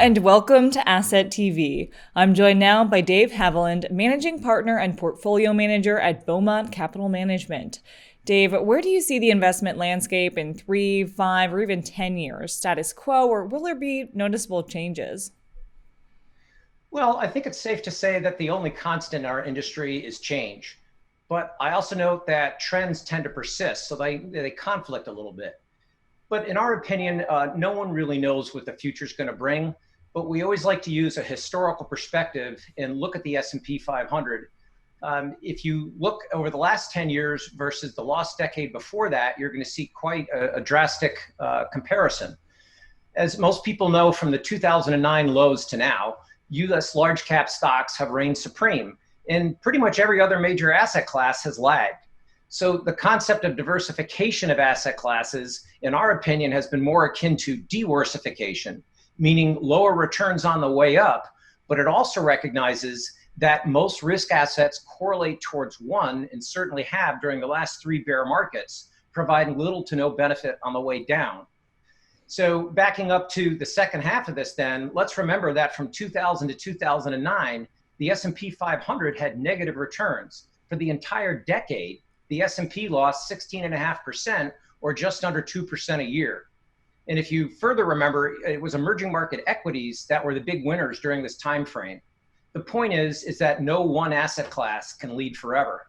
and welcome to Asset TV. I'm joined now by Dave Haviland, Managing Partner and Portfolio Manager at Beaumont Capital Management. Dave, where do you see the investment landscape in 3, 5, or even 10 years? Status quo, or will there be noticeable changes? Well, I think it's safe to say that the only constant in our industry is change. But I also note that trends tend to persist, so they conflict a little bit. But in our opinion, no one really knows what the future is going to bring. But we always like to use a historical perspective and look at the S&P 500. If you look over the last 10 years versus the lost decade before that, you're going to see quite a drastic comparison. As most people know from the 2009 lows to now, US large cap stocks have reigned supreme, and pretty much every other major asset class has lagged. So the concept of diversification of asset classes, in our opinion, has been more akin to diversification, meaning lower returns on the way up, but it also recognizes that most risk assets correlate towards one, and certainly have during the last 3 bear markets, providing little to no benefit on the way down. So backing up to the second half of this then, let's remember that from 2000 to 2009, the S&P 500 had negative returns. For the entire decade, the S&P lost 16.5%, or just under 2% a year. And if you further remember, it was emerging market equities that were the big winners during this time frame. The point is that no one asset class can lead forever.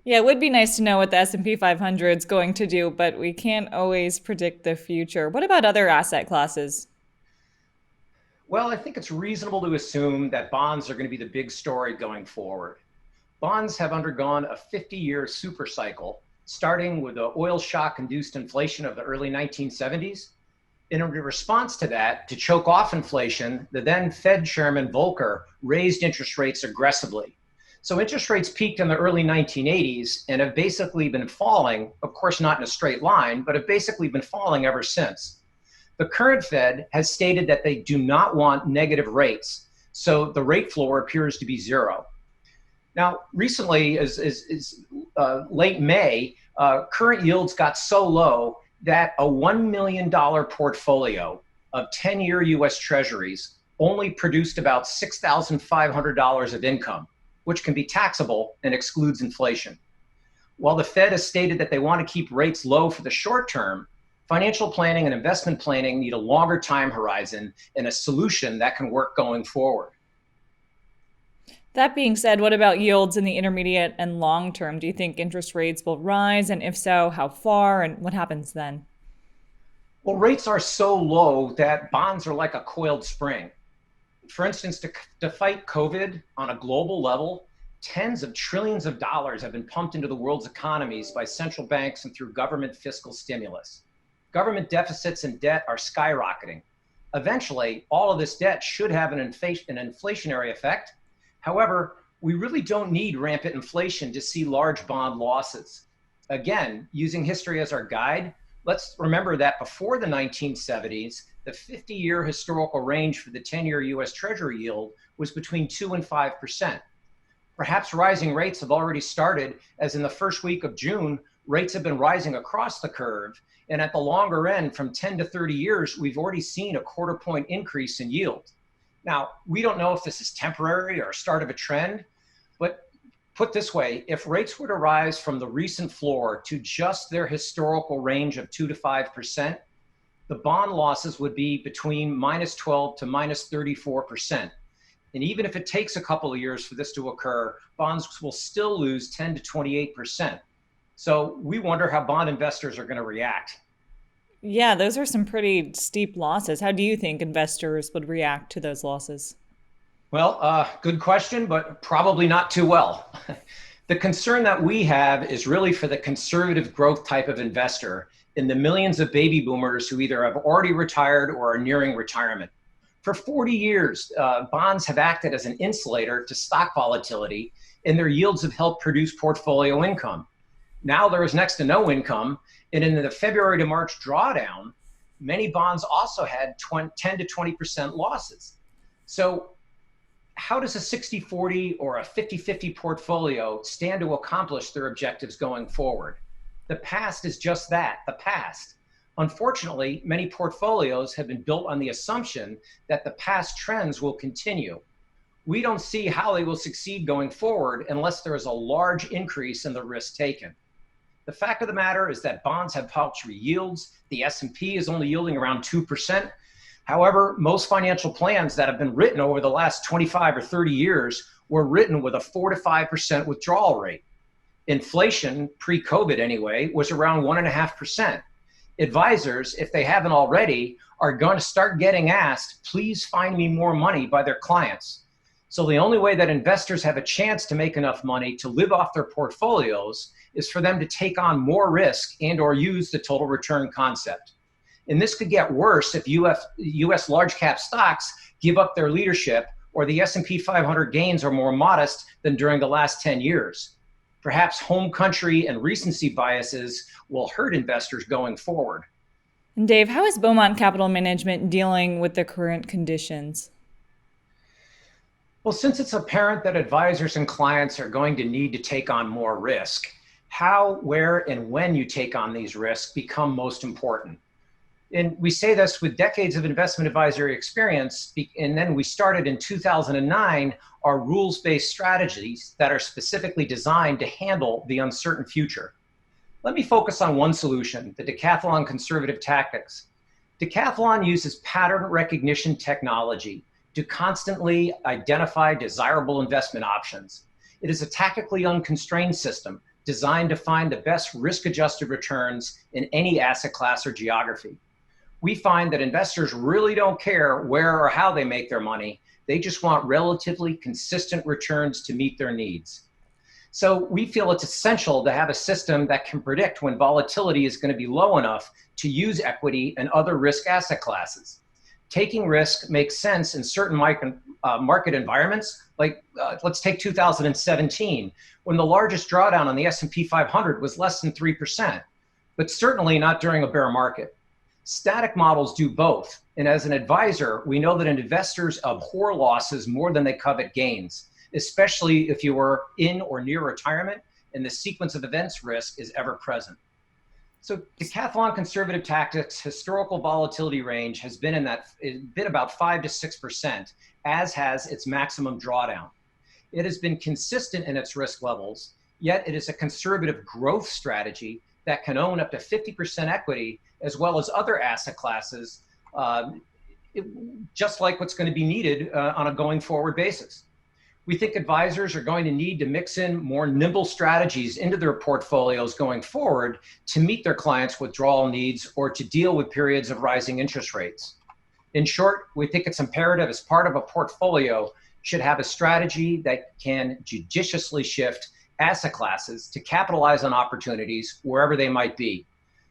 Yeah, it would be nice to know what the S&P 500 is going to do, but we can't always predict the future. What about other asset classes? Well, I think it's reasonable to assume that bonds are going to be the big story going forward. Bonds have undergone a 50-year super cycle, starting with the oil shock-induced inflation of the early 1970s. In response to that, to choke off inflation, the then Fed Chairman Volcker raised interest rates aggressively. So interest rates peaked in the early 1980s and have basically been falling, of course not in a straight line, but have basically been falling ever since. The current Fed has stated that they do not want negative rates, so the rate floor appears to be zero. Now, recently, as late May, current yields got so low that a $1 million portfolio of 10-year US Treasuries only produced about $6,500 of income, which can be taxable and excludes inflation. While the Fed has stated that they want to keep rates low for the short term, financial planning and investment planning need a longer time horizon and a solution that can work going forward. That being said, what about yields in the intermediate and long term? Do you think interest rates will rise? And if so, how far? And what happens then? Well, rates are so low that bonds are like a coiled spring. For instance, to fight COVID on a global level, tens of trillions of dollars have been pumped into the world's economies by central banks and through government fiscal stimulus. Government deficits and debt are skyrocketing. Eventually, all of this debt should have an inflationary effect. However, we really don't need rampant inflation to see large bond losses. Again, using history as our guide, let's remember that before the 1970s, the 50-year historical range for the 10-year US Treasury yield was between 2 and 5%. Perhaps rising rates have already started, as in the first week of June, rates have been rising across the curve, and at the longer end, from 10 to 30 years, we've already seen a quarter point increase in yield. Now, we don't know if this is temporary or a start of a trend, but put this way, if rates were to rise from the recent floor to just their historical range of 2 to 5%, the bond losses would be between minus 12 to minus 34%. And even if it takes a couple of years for this to occur, bonds will still lose 10 to 28%. So we wonder how bond investors are going to react. Yeah, those are some pretty steep losses. How do you think investors would react to those losses? Well, good question, but probably not too well. The concern that we have is really for the conservative growth type of investor in the millions of baby boomers who either have already retired or are nearing retirement. For 40 years, bonds have acted as an insulator to stock volatility, and their yields have helped produce portfolio income. Now there is next to no income, and in the February to March drawdown, many bonds also had 10 to 20% losses. So how does a 60-40 or a 50-50 portfolio stand to accomplish their objectives going forward? The past is just that, the past. Unfortunately, many portfolios have been built on the assumption that the past trends will continue. We don't see how they will succeed going forward unless there is a large increase in the risk taken. The fact of the matter is that bonds have paltry yields. The S&P is only yielding around 2%. However, most financial plans that have been written over the last 25 or 30 years were written with a 4 to 5% withdrawal rate. Inflation, pre-COVID anyway, was around 1.5%. Advisors, if they haven't already, are going to start getting asked, please find me more money by their clients. So the only way that investors have a chance to make enough money to live off their portfolios is for them to take on more risk and or use the total return concept. And this could get worse if US large cap stocks give up their leadership or the S&P 500 gains are more modest than during the last 10 years. Perhaps home country and recency biases will hurt investors going forward. And Dave, how is Beaumont Capital Management dealing with the current conditions? Well, since it's apparent that advisors and clients are going to need to take on more risk, how, where, and when you take on these risks become most important. And we say this with decades of investment advisory experience, and then we started in 2009 our rules-based strategies that are specifically designed to handle the uncertain future. Let me focus on one solution, the Decathlon conservative tactics. Decathlon uses pattern recognition technology to constantly identify desirable investment options. It is a tactically unconstrained system designed to find the best risk-adjusted returns in any asset class or geography. We find that investors really don't care where or how they make their money. They just want relatively consistent returns to meet their needs. So we feel it's essential to have a system that can predict when volatility is going to be low enough to use equity and other risk asset classes. Taking risk makes sense in certain market environments, like let's take 2017, when the largest drawdown on the S&P 500 was less than 3%, but certainly not during a bear market. Static models do both, and as an advisor, we know that investors abhor losses more than they covet gains, especially if you are in or near retirement and the sequence of events risk is ever present. So Decathlon conservative tactics historical volatility range has been about 5 to 6%, as has its maximum drawdown. It has been consistent in its risk levels, yet it is a conservative growth strategy that can own up to 50% equity as well as other asset classes, just like what's going to be needed on a going forward basis. We think advisors are going to need to mix in more nimble strategies into their portfolios going forward to meet their clients' withdrawal needs or to deal with periods of rising interest rates. In short, we think it's imperative as part of a portfolio should have a strategy that can judiciously shift asset classes to capitalize on opportunities wherever they might be.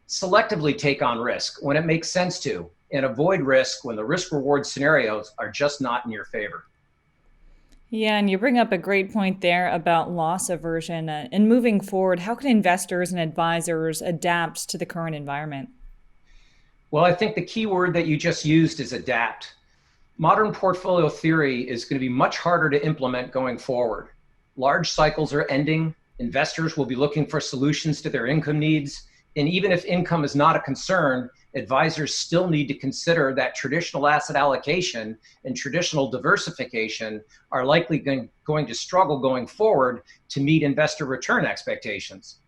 Selectively take on risk when it makes sense to, and avoid risk when the risk-reward scenarios are just not in your favor. Yeah, and you bring up a great point there about loss aversion. And moving forward, how can investors and advisors adapt to the current environment? Well, I think the key word that you just used is adapt. Modern portfolio theory is going to be much harder to implement going forward. Large cycles are ending. Investors will be looking for solutions to their income needs. And even if income is not a concern, advisors still need to consider that traditional asset allocation and traditional diversification are likely going to struggle going forward to meet investor return expectations.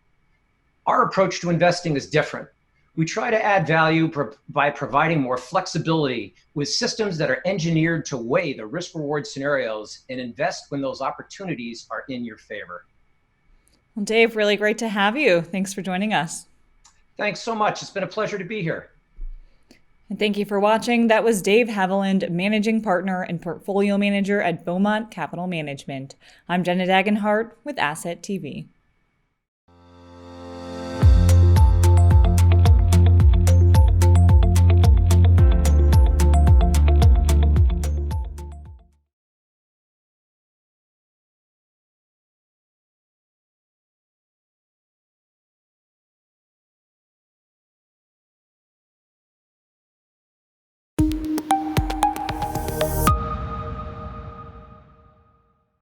Our approach to investing is different. We try to add value by providing more flexibility with systems that are engineered to weigh the risk-reward scenarios and invest when those opportunities are in your favor. Well, Dave, really great to have you. Thanks for joining us. Thanks so much. It's been a pleasure to be here. And thank you for watching. That was Dave Haviland, Managing Partner and Portfolio Manager at Beaumont Capital Management. I'm Jenna Dagenhart with Asset TV.